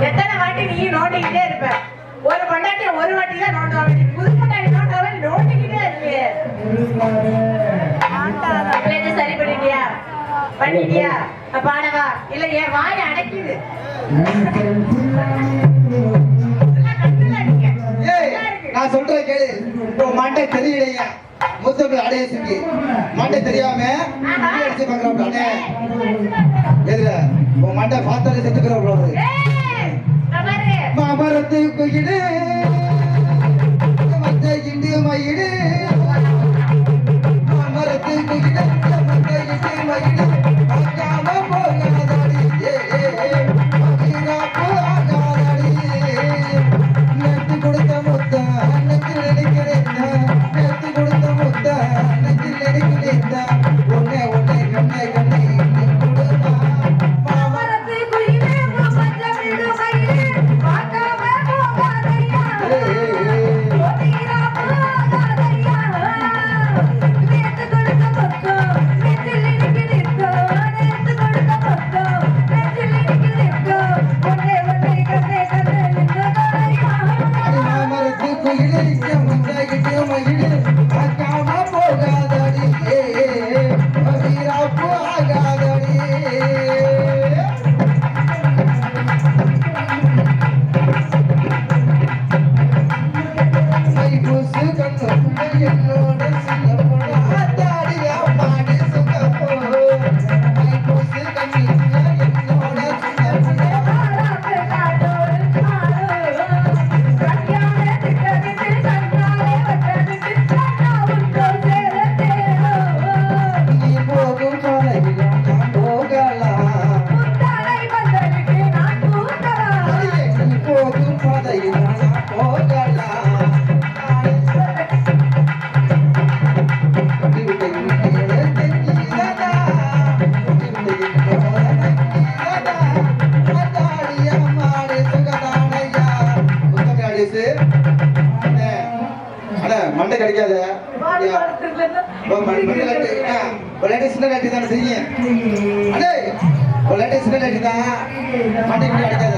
எத்தனை வாட்டி நீ நோண்டிக்கிட்டே இருப்ப? ஒரு பொண்டாட்டி ஒரு வாட்டி தான் நோண்டுவாங்க, புது பொண்டாட்டி நோண்டாவே நோண்டிக்கிட்டே இருப்பியே. சரி பண்ணிட்டியா? பண்ணிட்டியா? பாடவா? இல்ல என் வாய் அடைக்குது. நான் சொல்றேன் கேளு. மண்டை தெரியலையா? முத்தமிழ் அடையசுக்கு மண்டை தெரியாம அடிச்சு பாக்குறோம். எதுல உன் மண்டை பார்த்தாலே செத்துக்கிறோம். மாமரத்து குயிடு மத்த இண்டு மயிடு, மாமரத்து குயிடு மத்த இண்டு மயிடு, பார்க்காம போகாதாடி போகாதாடி. நேற்று கொடுத்த முத்த அன்னைக்கு நினைக்கிறேன், நேற்று கொடுத்த முத்த அன்னைக்கு நினைக்கிறேன். ஒன்னே ஒன்னே கண்ணே கண்ணே மண்டை கிடைக்காத சின்ன லாட்டி தானே செய்யும். சின்ன லாட்டி தான் மண்டை கிடைக்காத.